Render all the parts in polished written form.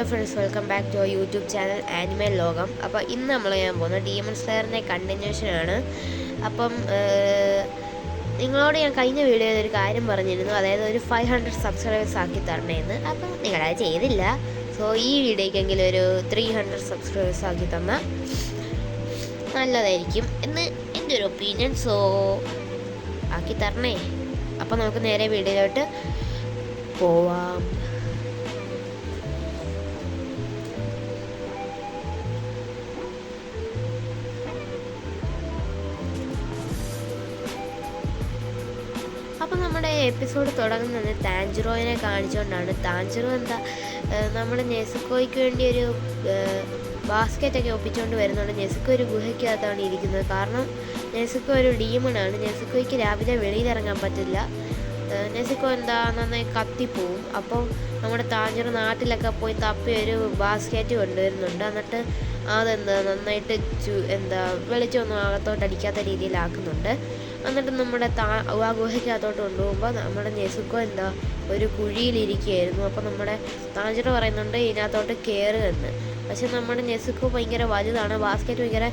Hello friends, welcome back to YouTube channel animal ലോകം. അപ്പോൾ ഇന്ന് നമ്മൾ ചെയ്യാൻ പോകുന്നത് ഡീമൺ സ്ലെയറിൻ്റെ കണ്ടിന്യൂഷനാണ്. അപ്പം നിങ്ങളോട് ഞാൻ കഴിഞ്ഞ വീഡിയോയിൽ ഒരു കാര്യം പറഞ്ഞിരുന്നു, അതായത് ഒരു 500 സബ്സ്ക്രൈബേഴ്സ് ആക്കി തരണേന്ന്. അപ്പം നിങ്ങളത് ചെയ്തില്ല. സോ ഈ വീഡിയോക്കെങ്കിലും ഒരു 300 സബ്സ്ക്രൈബേഴ്സ് ആക്കി തന്നാൽ നല്ലതായിരിക്കും എന്ന് എൻ്റെ ഒരു ഒപ്പീനിയൻ. സോ ആക്കി തരണേ. അപ്പം നമുക്ക് നേരെ വീഡിയോയിലോട്ട് പോവാം. അപ്പോൾ നമ്മുടെ എപ്പിസോഡ് തുടങ്ങുന്നത് താഞ്ചിറോയിനെ കാണിച്ചുകൊണ്ടാണ്. താഞ്ചിറോ എന്താ നമ്മുടെ നെസുക്കോയ്ക്ക് വേണ്ടി ഒരു ബാസ്ക്കറ്റൊക്കെ ഒപ്പിച്ചുകൊണ്ട് വരുന്നുണ്ട്. നെസുക്കോ ഒരു ഗുഹയ്ക്കകത്താണ് ഇരിക്കുന്നത്. കാരണം നെസുക്കോ ഒരു ഡീമണാണ്. നെസുക്കോയ്ക്ക് രാവിലെ വെളിയിലിറങ്ങാൻ പറ്റില്ല. നെസുക്കോ എന്താ നന്നായി കത്തിപ്പോവും. അപ്പോൾ നമ്മുടെ താഞ്ചിറോ നാട്ടിലൊക്കെ പോയി തപ്പി ഒരു ബാസ്ക്കറ്റ് കൊണ്ടുവരുന്നുണ്ട്. എന്നിട്ട് അതെന്താ നന്നായിട്ട് വെളിച്ചമൊന്നും അകത്തോട്ട് അടിക്കാത്ത രീതിയിലാക്കുന്നുണ്ട്. എന്നിട്ട് നമ്മുടെ ആ ഗുഹയ്ക്കകത്തോട്ട് കൊണ്ടുപോകുമ്പോൾ നമ്മുടെ നെസുക്കോ എന്താ ഒരു കുഴിയിലിരിക്കുകയായിരുന്നു. അപ്പോൾ നമ്മുടെ താഞ്ചിറോ പറയുന്നുണ്ട് ഇതിനകത്തോട്ട് കയറുമെന്ന്. പക്ഷെ നമ്മുടെ നെസുക്കോ ഭയങ്കര വലുതാണ്, ബാസ്ക്കറ്റ് ഭയങ്കര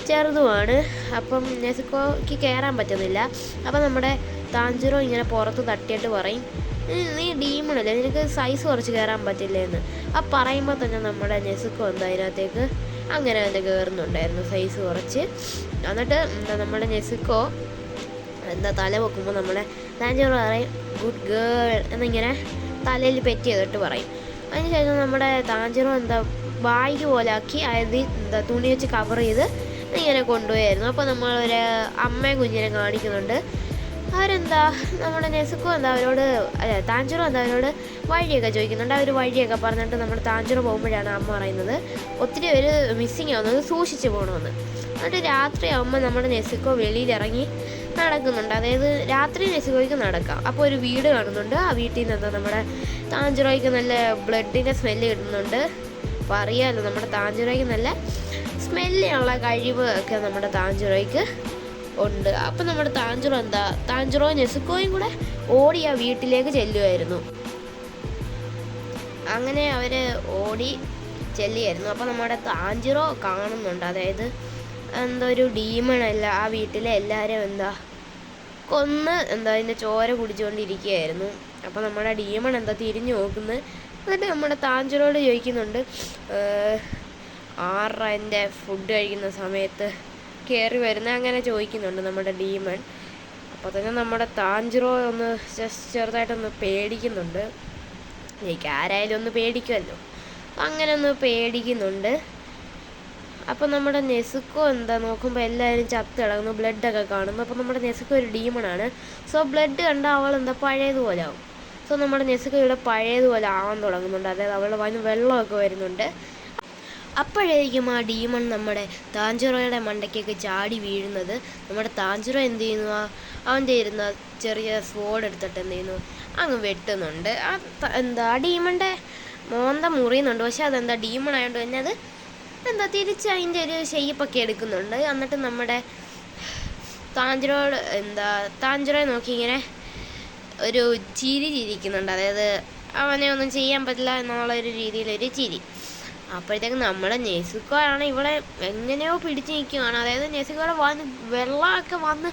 ചെറുതുമാണ്. അപ്പം നെസുക്കോയ്ക്ക് കയറാൻ പറ്റുന്നില്ല. അപ്പം നമ്മുടെ താഞ്ചിറോ ഇങ്ങനെ പുറത്ത് തട്ടിയിട്ട് പറയും, നീ ഡീമണല്ലേ, നിനക്ക് സൈസ് കുറച്ച് കയറാൻ പറ്റില്ലേന്ന്. ആ പറയുമ്പോൾ തന്നെ നമ്മുടെ നെസുക്കോ എന്താ അതിനകത്തേക്ക് അങ്ങനെ തന്നെ കയറുന്നുണ്ടായിരുന്നു, സൈസ് കുറച്ച്. എന്നിട്ട് നമ്മുടെ നെസുക്കോ തല വെക്കുമ്പോൾ നമ്മുടെ താഞ്ചിറോ പറയും ഗുഡ് ഗേൾ എന്നിങ്ങനെ തലയിൽ പെറ്റ് ചെയ്തിട്ട് പറയും. അതിനുശേഷം നമ്മുടെ താഞ്ചിറോ ബാഗ് പോലാക്കി അതായത് തുണി വെച്ച് കവർ ചെയ്ത് ഇങ്ങനെ കൊണ്ടുപോയായിരുന്നു. അപ്പോൾ നമ്മളൊരു അമ്മയും കുഞ്ഞിനെ കാണിക്കുന്നുണ്ട്. നമ്മുടെ നെസുക്കോ അവരോട് താഞ്ചിറോ അവരോട് വഴിയൊക്കെ ചോദിക്കുന്നുണ്ട്. അവർ വഴിയൊക്കെ പറഞ്ഞിട്ട് നമ്മുടെ താഞ്ചിറോ പോകുമ്പോഴാണ് അമ്മ പറയുന്നത് ഒത്തിരി പേര് മിസ്സിങ് ആവുന്നത്, സൂക്ഷിച്ച് പോകണമെന്ന്. എന്നിട്ട് രാത്രി ആകുമ്പോൾ നമ്മുടെ നെസുക്കോ വെളിയിലിറങ്ങി നടക്കുന്നുണ്ട്. അതായത് രാത്രി നെസുക്കോയ്ക്ക് നടക്കാം. അപ്പോൾ ഒരു വീട് കാണുന്നുണ്ട്. ആ വീട്ടിൽ നിന്ന് നമ്മുടെ താഞ്ചിറോയ്ക്ക് നല്ല ബ്ലഡിൻ്റെ സ്മെല്ല് കിട്ടുന്നുണ്ട്. അപ്പോൾ അറിയാമല്ലോ നമ്മുടെ താഞ്ചിറോയ്ക്ക് നല്ല സ്മെല്ലിനുള്ള കഴിവ് ഒക്കെ നമ്മുടെ താഞ്ചിറോയ്ക്ക് ഉണ്ട്. അപ്പം നമ്മുടെ താഞ്ചിറോ നെസുക്കോയും കൂടെ ഓടി ആ വീട്ടിലേക്ക് ചെല്ലുമായിരുന്നു. അങ്ങനെ അവർ ഓടി ചെല്ലുമായിരുന്നു. അപ്പം നമ്മുടെ താഞ്ചിറോ കാണുന്നുണ്ട്. അതായത് ഒരു ഡീമണല്ല ആ വീട്ടിലെ എല്ലാവരും കൊന്ന് അതിൻ്റെ ചോര കുടിച്ചുകൊണ്ടിരിക്കുകയായിരുന്നു. അപ്പോൾ നമ്മുടെ ഡീമൺ തിരിഞ്ഞു നോക്കുന്നത്. എന്നിട്ട് നമ്മുടെ താഞ്ചിറോട് ചോദിക്കുന്നുണ്ട്, ആരുടെ എൻ്റെ ഫുഡ് കഴിക്കുന്ന സമയത്ത് കയറി വരുന്നത്, അങ്ങനെ ചോദിക്കുന്നുണ്ട് നമ്മുടെ ഡീമൺ. അപ്പോൾ തന്നെ നമ്മുടെ താഞ്ചിറോ ഒന്ന് ചെറുതായിട്ടൊന്ന് പേടിക്കുന്നുണ്ട്. എനിക്ക് ആരായാലും ഒന്ന് പേടിക്കുമല്ലോ, അങ്ങനെ ഒന്ന് പേടിക്കുന്നുണ്ട്. അപ്പോൾ നമ്മുടെ നെസുക്കോ നോക്കുമ്പോൾ എല്ലാവരും ചത്ത് കിടക്കുന്നു, ബ്ലഡൊക്കെ കാണുന്നു. അപ്പോൾ നമ്മുടെ നെസുക്കോ ഒരു ഡീമണാണ്. സോ ബ്ലഡ് കണ്ടാൽ അവൾ പഴയതുപോലെ ആവും. സോ നമ്മുടെ നെസുക്കോ ഇവിടെ പഴയതുപോലെ ആവാൻ തുടങ്ങുന്നുണ്ട്. അതായത് അവളുടെ വെള്ളമൊക്കെ വരുന്നുണ്ട്. അപ്പോഴായിരിക്കും ആ ഡീമൺ നമ്മുടെ താഞ്ചിറോയുടെ മണ്ടയ്ക്കൊക്കെ ചാടി വീഴുന്നത്. നമ്മുടെ താഞ്ചിറോ എന്ത് ചെയ്യുന്നു, അവൻ്റെ ഇരുന്ന ചെറിയ സ്വോർഡ് എടുത്തിട്ട് അങ്ങ് വെട്ടുന്നുണ്ട്. ആ ഡീമണിൻ്റെ മോന്ത മുറിയുന്നുണ്ട്. പക്ഷെ ഡീമൺ ആയതുകൊണ്ട് തന്നെ അത് തിരിച്ച് അതിൻ്റെ ഒരു ഷെയ്പ്പൊക്കെ എടുക്കുന്നുണ്ട്. എന്നിട്ട് നമ്മുടെ താഞ്ചിറോയെ നോക്കി ഇങ്ങനെ ഒരു ചിരി ചിരിക്കുന്നുണ്ട്. അതായത് അവനെ ഒന്നും ചെയ്യാൻ പറ്റില്ല എന്നുള്ളൊരു രീതിയിലൊരു ചിരി. അപ്പോഴത്തേക്ക് നമ്മുടെ നെസുക്കോ ആണ് ഇവിടെ എങ്ങനെയോ പിടിച്ച് നിൽക്കുകയാണ്. അതായത് നെസുക്കോയുടെ വെള്ളമൊക്കെ വന്ന്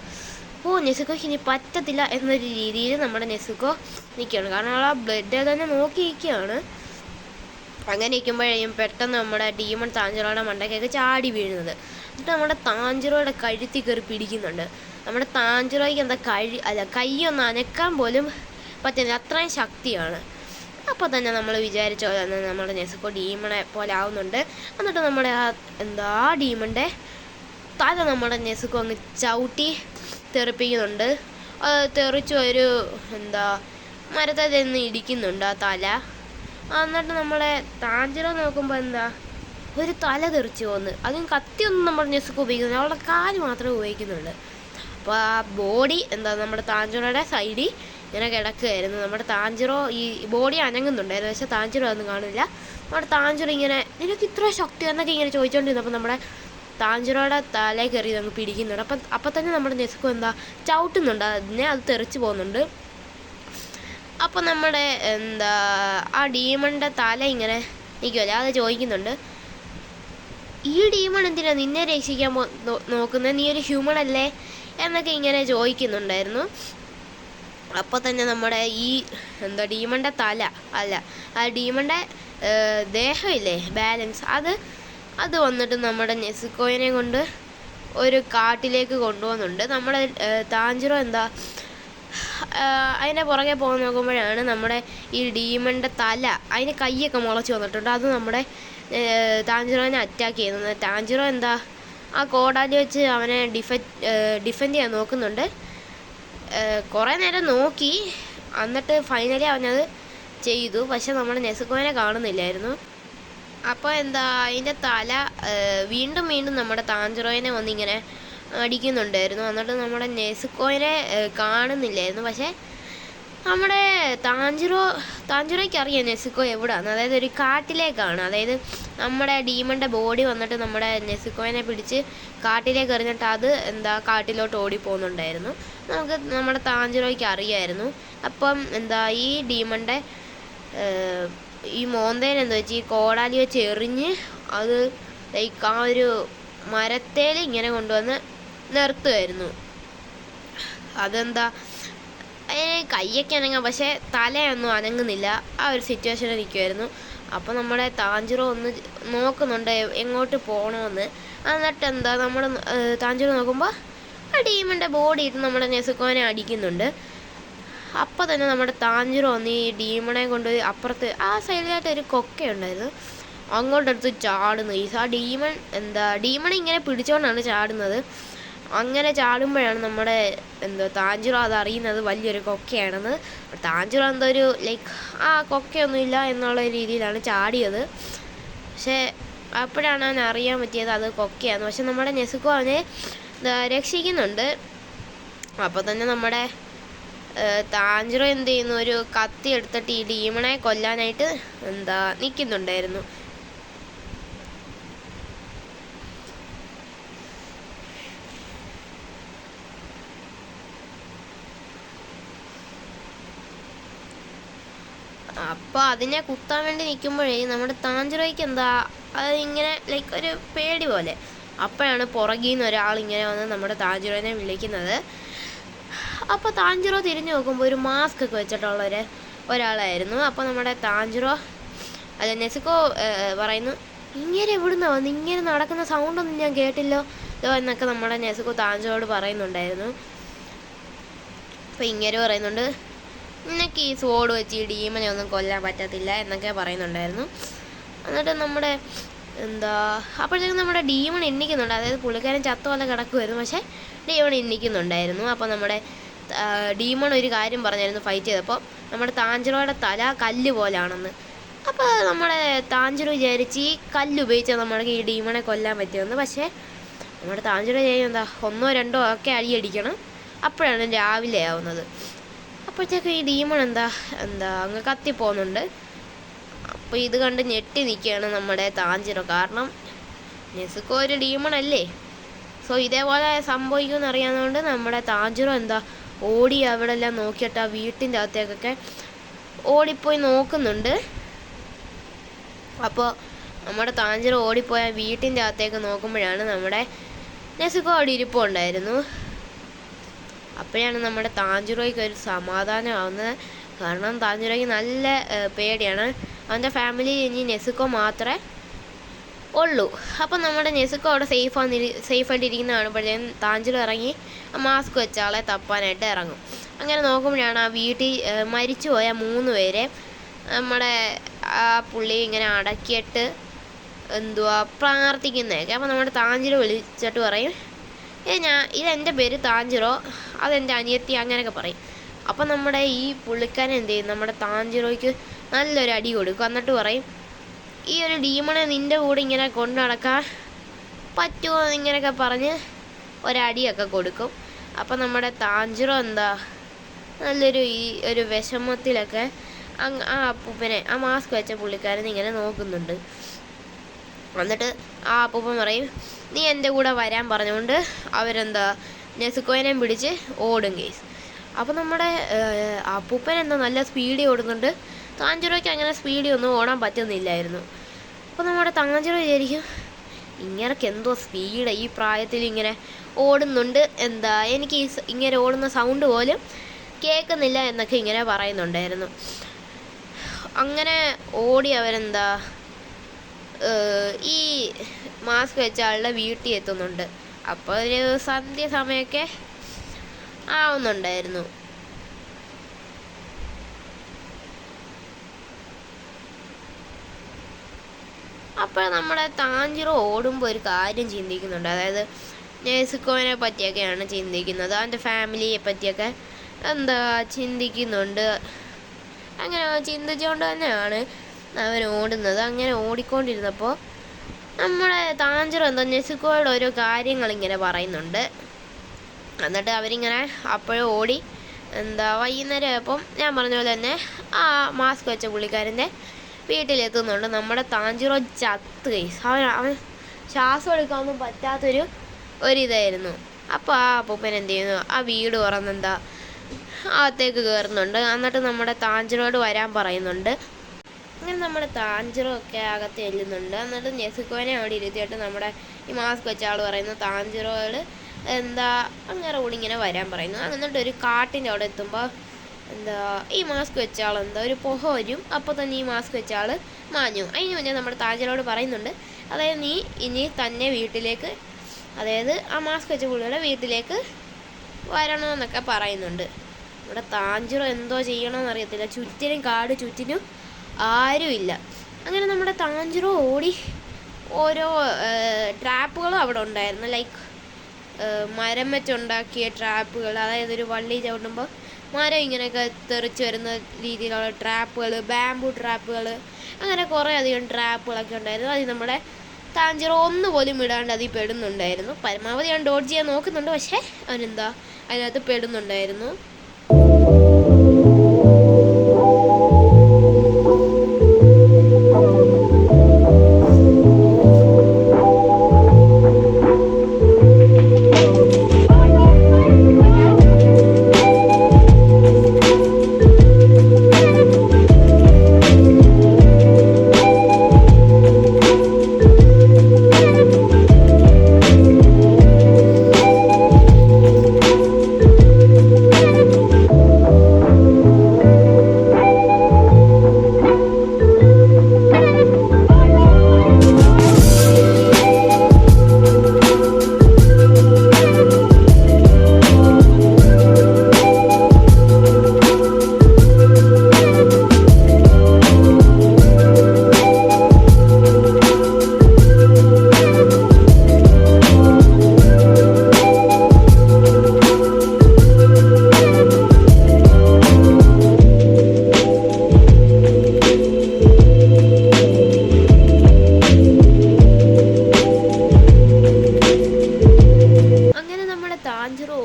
നെസുക്കോയ്ക്ക് ഇനി പറ്റത്തില്ല എന്നൊരു രീതിയിൽ നമ്മുടെ നെസുക്കോ നിൽക്കുകയാണ്. കാരണം അവൾ ആ ബ്ലഡ് തന്നെ നോക്കി നിൽക്കുകയാണ്. അങ്ങനെ നിൽക്കുമ്പോഴേക്കും പെട്ടെന്ന് നമ്മുടെ ഡീമൺ താഞ്ചിറോയുടെ മണ്ടയ്ക്കൊക്കെ ചാടി വീഴുന്നത്. എന്നിട്ട് നമ്മുടെ താഞ്ചിറോയുടെ കഴുത്തിൽ കയറി പിടിക്കുന്നുണ്ട്. നമ്മുടെ താഞ്ചിറോയ്ക്ക് കൈയൊന്ന് അനക്കാൻ പോലും പറ്റുന്നില്ല, അത്രയും ശക്തിയാണ്. അപ്പോൾ തന്നെ നമ്മൾ വിചാരിച്ച പോലെ തന്നെ നമ്മുടെ നെസുക്കോ ഡീമണെ പോലെ ആവുന്നുണ്ട്. എന്നിട്ട് നമ്മുടെ ആ ഡീമണിൻ്റെ തല നമ്മുടെ നെസുക്കോ അങ്ങ് ചവിട്ടി തെറിപ്പിക്കുന്നുണ്ട്. തെറിച്ച് ഒരു മരത്തെ നിന്ന് ഇടിക്കുന്നുണ്ട് ആ തല. എന്നിട്ട് നമ്മളെ താഞ്ചിറോ നോക്കുമ്പോൾ ഒരു തല തെറിച്ച് പോകുന്നു. അതും കത്തിയൊന്നും നമ്മുടെ നെസുക്കോ ഉപയോഗിക്കുന്നില്ല, അവളുടെ കാല് മാത്രമേ ഉപയോഗിക്കുന്നുള്ളൂ. അപ്പോൾ ആ ബോഡി നമ്മുടെ താഞ്ചിറോയുടെ സൈഡിൽ ഇങ്ങനെ കിടക്കുകയായിരുന്നു. നമ്മുടെ താഞ്ചിറോ ഈ ബോഡി അനങ്ങുന്നുണ്ടായിരുന്നു, പക്ഷെ താഞ്ചിറോ ഒന്നും കാണില്ല. നമ്മുടെ താഞ്ചിറോ ഇങ്ങനെ നിനക്ക് ഇത്ര ശക്തി എന്നൊക്കെ ഇങ്ങനെ ചോദിച്ചുകൊണ്ടിരുന്നപ്പോൾ നമ്മുടെ താഞ്ചിറോയുടെ തലയിൽ കയറി അങ്ങ് പിടിക്കുന്നുണ്ട്. അപ്പം തന്നെ നമ്മുടെ നെസുക്കോ ചവിട്ടുന്നുണ്ട്, അത് തെറിച്ച് പോകുന്നുണ്ട്. അപ്പോൾ നമ്മുടെ ആ ഡീമണിൻ്റെ തല ഇങ്ങനെ നിൽക്കുമല്ലേ, അത് ചോദിക്കുന്നുണ്ട്. ഈ ഡീമൺ എന്തിനാ നിന്നെ രക്ഷിക്കാൻ നോക്കുന്നത്, നീ ഒരു ഹ്യൂമൺ അല്ലേ എന്നൊക്കെ ഇങ്ങനെ ചോദിക്കുന്നുണ്ടായിരുന്നു. അപ്പോൾ തന്നെ നമ്മുടെ ഈ ഡീമണിൻ്റെ തല അല്ല, ആ ഡീമണിൻ്റെ ദേഹമില്ലേ, ബാലൻസ്, അത് വന്നിട്ട് നമ്മുടെ നെസുക്കോയെ കൊണ്ട് ഒരു കാട്ടിലേക്ക് കൊണ്ടുപോകുന്നുണ്ട്. നമ്മുടെ താഞ്ചിറോ അതിൻ്റെ പുറകെ പോകാൻ നോക്കുമ്പോഴാണ് നമ്മുടെ ഈ ഡീമണിൻ്റെ തല, അതിന് കൈയൊക്കെ മുളച്ച് വന്നിട്ടുണ്ട്. അത് നമ്മുടെ താഞ്ചിറോനെ അറ്റാക്ക് ചെയ്യുന്നത്. താഞ്ചിറോ ആ കോടാലി വെച്ച് അവനെ ഡിഫെൻഡ് ചെയ്യാൻ നോക്കുന്നുണ്ട്. കുറേ നേരം നോക്കി, എന്നിട്ട് ഫൈനലി അവനത് ചെയ്തു. പക്ഷെ നമ്മുടെ നെസുക്കോനെ കാണുന്നില്ലായിരുന്നു. അപ്പോൾ അതിൻ്റെ തല വീണ്ടും നമ്മുടെ താഞ്ചിറോനെ വന്നിങ്ങനെ അടിക്കുന്നുണ്ടായിരുന്നു. എന്നിട്ട് നമ്മുടെ നെസുക്കോനെ കാണുന്നില്ലായിരുന്നു. പക്ഷേ നമ്മുടെ താഞ്ചിറോയ്ക്ക് അറിയാം നെസുക്കോ എവിടെയാണ്, അതായത് ഒരു കാട്ടിലേക്കാണ്. അതായത് നമ്മുടെ ഡീമണിൻ്റെ ബോഡി വന്നിട്ട് നമ്മുടെ നെസുക്കോനെ പിടിച്ച് കാട്ടിലേക്ക് എറിഞ്ഞിട്ട് അത് കാട്ടിലോട്ട് ഓടിപ്പോകുന്നുണ്ടായിരുന്നു. നമ്മുടെ താഞ്ചിറോയ്ക്ക് അറിയായിരുന്നു. അപ്പം ഈ ഡീമണിൻ്റെ ഈ മോന്തേനെ വെച്ച് ഈ കോടാലി വെച്ച് എറിഞ്ഞ് അത് ആ ഒരു മരത്തേൽ ഇങ്ങനെ കൊണ്ടുവന്ന് നിർത്തുമായിരുന്നു. കയ്യൊക്കെ അനങ്ങാം, പക്ഷേ തലയൊന്നും അനങ്ങുന്നില്ല. ആ ഒരു സിറ്റുവേഷനിൽ നിൽക്കുമായിരുന്നു. അപ്പോൾ നമ്മുടെ താഞ്ചിറോ ഒന്ന് നോക്കുന്നുണ്ട് എങ്ങോട്ട് പോകണമെന്ന്. എന്നിട്ട് നമ്മൾ താഞ്ചിറോ നോക്കുമ്പോൾ ആ ഡീമണിൻ്റെ ബോഡി ഇട്ട് നമ്മുടെ നെസുക്കോനെ അടിക്കുന്നുണ്ട്. അപ്പോൾ തന്നെ നമ്മുടെ താഞ്ചിറോ വന്ന് ഈ ഡീമണെ കൊണ്ട് അപ്പുറത്ത് ആ സൈഡിലായിട്ട് ഒരു കൊക്കയുണ്ടായിരുന്നു, അങ്ങോട്ടെടുത്ത് ചാടുന്നു. ആ ഡീമണെ ഇങ്ങനെ പിടിച്ചുകൊണ്ടാണ് ചാടുന്നത്. അങ്ങനെ ചാടുമ്പോഴാണ് നമ്മുടെ താഞ്ചിറോ അതറിയുന്നത് വലിയൊരു കൊക്കയാണെന്ന്. താഞ്ചിറോ ആ കൊക്കയൊന്നുമില്ല എന്നുള്ള രീതിയിലാണ് ചാടിയത്. പക്ഷേ അപ്പോഴാണ് അവൻ അറിയാൻ പറ്റിയത് അത് കൊക്കയാണ്. പക്ഷെ നമ്മുടെ നെസുക്കോ അവനെ രക്ഷിക്കുന്നുണ്ട്. അപ്പോൾ തന്നെ നമ്മുടെ താഞ്ചിറോ ചെയ്യുന്നു, ഒരു കത്തി എടുത്തിട്ട് ഈ ഡീമണെ കൊല്ലാനായിട്ട് നിൽക്കുന്നുണ്ടായിരുന്നു. അപ്പോൾ അതിനെ കുത്താൻ വേണ്ടി നിൽക്കുമ്പോഴേ നമ്മുടെ താഞ്ചിറോയ്ക്ക് അതിങ്ങനെ ഒരു പേടി പോലെ. അപ്പോഴാണ് പുറകിൽ നിന്ന് ഒരാളിങ്ങനെ വന്ന് നമ്മുടെ താഞ്ചിറോനെ വിളിക്കുന്നത്. അപ്പോൾ താഞ്ചിറോ തിരിഞ്ഞു നോക്കുമ്പോൾ ഒരു മാസ്ക് ഒക്കെ വെച്ചിട്ടുള്ള ഒരാളായിരുന്നു. അപ്പോൾ നമ്മുടെ താഞ്ചിറോ നെസുക്കോ പറയുന്നു, ഇങ്ങനെ എവിടുന്നാ വന്ന്, ഇങ്ങനെ നടക്കുന്ന സൗണ്ടൊന്നും ഞാൻ കേട്ടില്ലോ എന്നൊക്കെ നമ്മുടെ നെസുക്കോ താഞ്ചിറോട് പറയുന്നുണ്ടായിരുന്നു. അപ്പോൾ ഇങ്ങനെ പറയുന്നുണ്ട്, നിനക്ക് ഈ സോഡ് വെച്ച് ഈ ഡീമനെ ഒന്നും കൊല്ലാൻ പറ്റത്തില്ല എന്നൊക്കെ പറയുന്നുണ്ടായിരുന്നു. എന്നിട്ട് നമ്മുടെ അപ്പോഴത്തേക്കും നമ്മുടെ ഡീമൺ എണ്ണിക്കുന്നുണ്ട്. അതായത് പുള്ളിക്കാരൻ ചത്ത പോലെ കിടക്കുമായിരുന്നു, പക്ഷേ ഡീമൺ എണ്ണിക്കുന്നുണ്ടായിരുന്നു. അപ്പോൾ നമ്മുടെ ഡീമൺ ഒരു കാര്യം പറഞ്ഞായിരുന്നു ഫൈറ്റ് ചെയ്തപ്പോൾ, നമ്മുടെ താഞ്ചിറോയുടെ തല കല്ല് പോലാണെന്ന്. അപ്പോൾ നമ്മുടെ താഞ്ചിറോ വിചാരിച്ച് ഈ കല്ല് ഉപയോഗിച്ചാൽ നമ്മൾക്ക് ഈ ഡീമണെ കൊല്ലാൻ പറ്റുമെന്ന്. പക്ഷേ നമ്മുടെ താഞ്ചിറോ ചെയ്യുന്നത് 1 2 ഒക്കെ അടിയടിക്കണം, അപ്പോഴാണ് രാവിലെ ആവുന്നത്. അപ്പോഴത്തേക്കും ഈ ഡീമൺ അങ്ങ് കത്തിപ്പോകുന്നുണ്ട്. അപ്പോൾ ഇത് കണ്ട് ഞെട്ടി നിൽക്കുകയാണ് നമ്മുടെ താഞ്ചിറോ. കാരണം നെസുക്കോ ഒരു ഡീമണല്ലേ, സോ ഇതേപോലെ സംഭവിക്കുമെന്ന് അറിയാവുന്നതുകൊണ്ട് നമ്മുടെ താഞ്ചിറോ ഓടി അവിടെ എല്ലാം നോക്കിയിട്ട് ആ വീട്ടിൻ്റെ അകത്തേക്കൊക്കെ ഓടിപ്പോയി നോക്കുന്നുണ്ട്. അപ്പോൾ നമ്മുടെ താഞ്ചിറോ ഓടിപ്പോയ വീട്ടിൻ്റെ അകത്തേക്ക് നോക്കുമ്പോഴാണ് നമ്മുടെ നെസുക്കോ അവിടെ ഇരിപ്പുണ്ടായിരുന്നു. അപ്പോഴാണ് നമ്മുടെ താഞ്ചിറോയ്ക്ക് ഒരു സമാധാനമാവുന്നത്. കാരണം താഞ്ചിറോയ്ക്ക് നല്ല പേടിയാണ്. അവൻ്റെ ഫാമിലിയിൽ ഇനി നെസുക്കോ മാത്രമേ ഉള്ളൂ. അപ്പം നമ്മുടെ നെസുക്കോ അവിടെ സേഫായിട്ട് ഇരിക്കുന്ന കാണുമ്പോഴത്തേക്കും താഞ്ചിറോ ഇറങ്ങി മാസ്ക് വെച്ച ആളെ തപ്പാനായിട്ട് ഇറങ്ങും. അങ്ങനെ നോക്കുമ്പോഴാണ് ആ വീട്ടിൽ മരിച്ചുപോയ 3 പേരെ നമ്മുടെ ആ പുള്ളി ഇങ്ങനെ അടക്കിയിട്ട് പ്രാർത്ഥിക്കുന്നതൊക്കെ. അപ്പോൾ നമ്മുടെ താഞ്ചിറോ വിളിച്ചിട്ട് പറയും, ഇതെൻ്റെ പേര് താഞ്ചിറോ, അതെൻ്റെ അനിയത്തി, അങ്ങനെയൊക്കെ പറയും. അപ്പം നമ്മുടെ ഈ പുള്ളിക്കാരൻ എന്ത് ചെയ്യും, നമ്മുടെ താഞ്ചിറോയ്ക്ക് നല്ലൊരു അടി കൊടുക്കും. എന്നിട്ട് പറയും, ഈ ഒരു ഡീമണെ നിൻ്റെ കൂടെ ഇങ്ങനെ കൊണ്ടു നടക്കാൻ പറ്റുമോ ഇങ്ങനെയൊക്കെ പറഞ്ഞ് ഒരടിയൊക്കെ കൊടുക്കും. അപ്പം നമ്മുടെ താഞ്ചിറോ നല്ലൊരു ഒരു വിഷമത്തിലൊക്കെ ആ അപ്പൂപ്പനെ, ആ മാസ്ക് വെച്ച പുള്ളിക്കാരൻ ഇങ്ങനെ നോക്കുന്നുണ്ട്. എന്നിട്ട് ആ അപ്പൂപ്പൻ പറയും, നീ എൻ്റെ കൂടെ വരാൻ പറഞ്ഞുകൊണ്ട് നെസുക്കോനെ പിടിച്ച് ഓടും കേസ്. അപ്പോൾ നമ്മുടെ അപ്പൂപ്പൻ നല്ല സ്പീഡിൽ ഓടുന്നുണ്ട്. താഞ്ചിറോയ്ക്ക് അങ്ങനെ സ്പീഡിൽ ഒന്നും ഓടാൻ പറ്റുന്നില്ലായിരുന്നു. അപ്പോൾ നമ്മുടെ താഞ്ചിറോ വിചാരിക്കും ഇങ്ങനൊക്കെ എന്തോ സ്പീഡ് ഈ പ്രായത്തിൽ ഇങ്ങനെ ഓടുന്നുണ്ട്, എന്താ എനിക്ക് ഇങ്ങനെ ഓടുന്ന സൗണ്ട് പോലും കേൾക്കുന്നില്ല എന്നൊക്കെ ഇങ്ങനെ പറയുന്നുണ്ടായിരുന്നു. അങ്ങനെ ഓടി അവരെന്താ ഈ മാസ്ക് വെച്ച ആളുടെ വീട്ടിൽ എത്തുന്നുണ്ട്. അപ്പോൾ ഒരു സന്ധ്യ സമയമൊക്കെ ആവുന്നുണ്ടായിരുന്നു. അപ്പോൾ നമ്മുടെ താഞ്ചിറോ ഓടുമ്പോൾ ഒരു കാര്യം ചിന്തിക്കുന്നുണ്ട്. അതായത് നെസുക്കോനെ പറ്റിയൊക്കെയാണ് ചിന്തിക്കുന്നത്, അവൻ്റെ ഫാമിലിയെ പറ്റിയൊക്കെ എന്താ ചിന്തിക്കുന്നുണ്ട്. അങ്ങനെ ചിന്തിച്ചുകൊണ്ട് തന്നെയാണ് അവൻ ഓടുന്നത്. അങ്ങനെ ഓടിക്കൊണ്ടിരുന്നപ്പോൾ നമ്മുടെ താഞ്ചിറോ എന്താ നെസുക്കോയുടെ ഓരോ കാര്യങ്ങളിങ്ങനെ പറയുന്നുണ്ട്. എന്നിട്ട് അവരിങ്ങനെ അപ്പോഴും ഓടി എന്താ വൈകുന്നേരം ആയപ്പം ഞാൻ പറഞ്ഞ പോലെ തന്നെ ആ മാസ്ക് വെച്ച പുള്ളിക്കാരൻ്റെ വീട്ടിലെത്തുന്നുണ്ട്. നമ്മുടെ താഞ്ചിറോ ചത്ത് കൈസ്, അവൻ ശ്വാസം എടുക്കാനൊന്നും പറ്റാത്തൊരിതായിരുന്നു. അപ്പോൾ ആ അപ്പൂപ്പൻ എന്ത് ചെയ്യുന്നു, ആ വീട് തുറന്നെന്താ അകത്തേക്ക് കയറുന്നുണ്ട്. എന്നിട്ട് നമ്മുടെ താഞ്ചിറോട് വരാൻ പറയുന്നുണ്ട്. അങ്ങനെ നമ്മുടെ താഞ്ചിറോ ഒക്കെ അകത്ത് ചെല്ലുന്നുണ്ട്. എന്നിട്ട് നെസുക്കോനെ അവിടെ ഇരുത്തിയിട്ട് നമ്മുടെ ഈ മാസ്ക് വെച്ച ആൾ പറയുന്നു താഞ്ചിറോയോട് എന്താ അങ്ങനെ കൂടി ഇങ്ങനെ വരാൻ പറയുന്നു. എന്നിട്ട് ഒരു കാട്ടിൻ്റെ അവിടെ എത്തുമ്പോൾ എന്താ ഈ മാസ്ക് വെച്ച ആൾ എന്താ ഒരു പുക വരും. അപ്പോൾ തന്നെ ഈ മാസ്ക് വെച്ച ആൾ മാഞ്ഞു. അതിന് മുന്നേ നമ്മുടെ താഞ്ചിറോട് പറയുന്നുണ്ട്, അതായത് നീ ഇനി തന്നെ വീട്ടിലേക്ക്, അതായത് ആ മാസ്ക് വെച്ച പുള്ളിയുടെ വീട്ടിലേക്ക് വരണമെന്നൊക്കെ പറയുന്നുണ്ട്. നമ്മുടെ താഞ്ചിറോ എന്തോ ചെയ്യണമെന്നറിയത്തില്ല. ചുറ്റിനും കാട്, ചുറ്റിനും ആരുമില്ല. അങ്ങനെ നമ്മുടെ താഞ്ചിറോ ഓടി ഓരോ ട്രാപ്പുകളും അവിടെ ഉണ്ടായിരുന്നു. ലൈക്ക് മരം വെച്ചുണ്ടാക്കിയ ട്രാപ്പുകൾ, അതായത് ഒരു വള്ളി ചവിട്ടുമ്പോൾ മരം ഇങ്ങനെയൊക്കെ തെറിച്ച് വരുന്ന രീതിയിലുള്ള ട്രാപ്പുകൾ, ബാംബു ട്രാപ്പുകൾ, അങ്ങനെ കുറേ അധികം ട്രാപ്പുകളൊക്കെ ഉണ്ടായിരുന്നു. അത് നമ്മുടെ താഞ്ചിറോ ഒന്നുപോലും ഇടാണ്ട് അതിൽ പെടുന്നുണ്ടായിരുന്നു. പരമാവധി ഞാൻ ഡോഡ്ജ് ചെയ്യാൻ നോക്കുന്നുണ്ട്, പക്ഷേ അവനെന്താ അതിനകത്ത് പെടുന്നുണ്ടായിരുന്നു.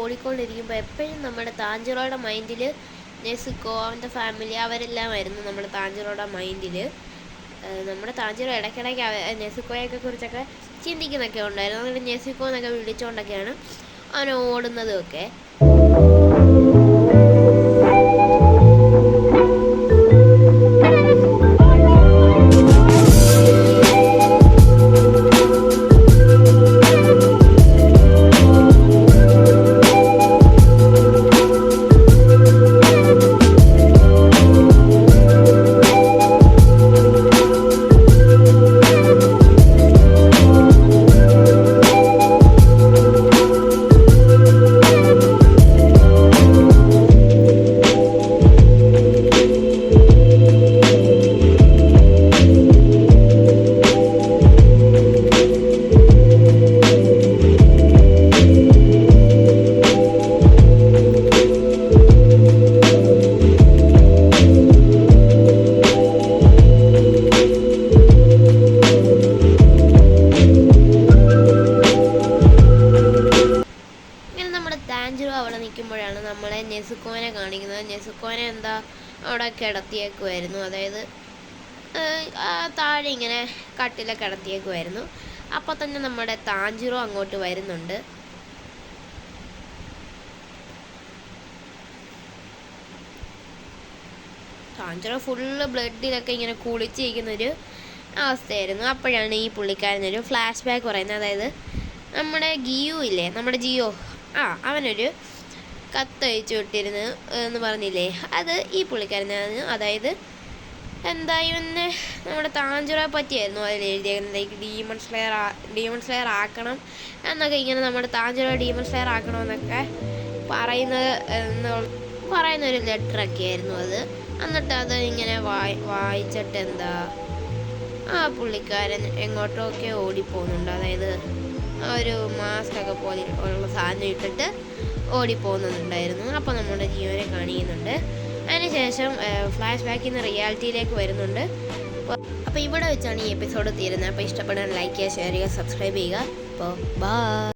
ഓടിക്കൊണ്ടിരിക്കുമ്പോൾ എപ്പോഴും നമ്മുടെ താഞ്ചിറോയുടെ മൈൻഡിൽ നെസുക്കോ അവൻ്റെ ഫാമിലി അവരെല്ലാമായിരുന്നു നമ്മുടെ താഞ്ചിറോയുടെ മൈൻഡിൽ. നമ്മുടെ താഞ്ചിറോ ഇടയ്ക്കിടയ്ക്ക് നെസുക്കോയൊക്കെ കുറിച്ചൊക്കെ ചിന്തിക്കുന്നൊക്കെ ഉണ്ടായിരുന്നു. അതുകൊണ്ട് നെസുക്കോ എന്നൊക്കെ വിളിച്ചുകൊണ്ടൊക്കെയാണ് അവൻ ഓടുന്നതും ഒക്കെ. അവിടെ നിൽക്കുമ്പോഴാണ് നമ്മളെ നെസുക്കോനെ കാണിക്കുന്നത്. നെസുക്കോനെ എന്താ അവിടെ കിടത്തിയേക്കുമായിരുന്നു, അതായത് താഴെ ഇങ്ങനെ കട്ടിലെ കിടത്തിയേക്കുമായിരുന്നു. അപ്പോൾ തന്നെ നമ്മുടെ താഞ്ചിറോ അങ്ങോട്ട് വരുന്നുണ്ട്. താഞ്ചിറോ ഫുള്ള് ബ്ലഡിലൊക്കെ ഇങ്ങനെ കുളിച്ചിരിക്കുന്നൊരു അവസ്ഥയായിരുന്നു. അപ്പോഴാണ് ഈ പുള്ളിക്കാരനൊരു ഫ്ലാഷ് ബാക്ക് പറയുന്നത്. അതായത് നമ്മുടെ ഗിയു ഇല്ലേ, നമ്മുടെ ജിയോ, അവനൊരു കത്തയച്ചു വിട്ടിരുന്നു എന്ന് പറഞ്ഞില്ലേ, അത് ഈ പുള്ളിക്കാരനാണ്. അതായത് എന്താ ഇവനെ നമ്മുടെ താഞ്ചുറയെ പറ്റിയായിരുന്നു അതിൽ എഴുതിയേക്കുന്നത്. ലൈക്ക് ഡീമൺ സ്ലെയർ ആക്കണം എന്നൊക്കെ, ഇങ്ങനെ നമ്മുടെ താഞ്ചുറ ഡീമൺ സ്ലെയർ ആക്കണമെന്നൊക്കെ പറയുന്നൊരു ലെറ്ററൊക്കെ ആയിരുന്നു അത്. എന്നിട്ട് അത് ഇങ്ങനെ വായിച്ചിട്ട് എന്താ ആ പുള്ളിക്കാരൻ എങ്ങോട്ടൊക്കെ ഓടിപ്പോകുന്നുണ്ട്. അതായത് ഒരു മാസ്ക് ഒക്കെ പോലെ ഉള്ള സാധനം ഇട്ടിട്ട് ഓടിപ്പോകുന്നുണ്ടായിരുന്നു. അപ്പോൾ നമ്മുടെ ജിയോനെ കാണിക്കുന്നുണ്ട്. അതിനുശേഷം ഫ്ലാഷ് ബാക്കിൽ നിന്ന് റിയാലിറ്റിയിലേക്ക് വരുന്നുണ്ട്. അപ്പോൾ ഇവിടെ വെച്ചാണ് ഈ എപ്പിസോഡ് തീരുന്നത്. അപ്പോൾ ഇഷ്ടപ്പെടാൻ ലൈക്ക് ചെയ്യുക, ഷെയർ ചെയ്യുക, സബ്സ്ക്രൈബ് ചെയ്യുക. അപ്പോൾ ബൈ.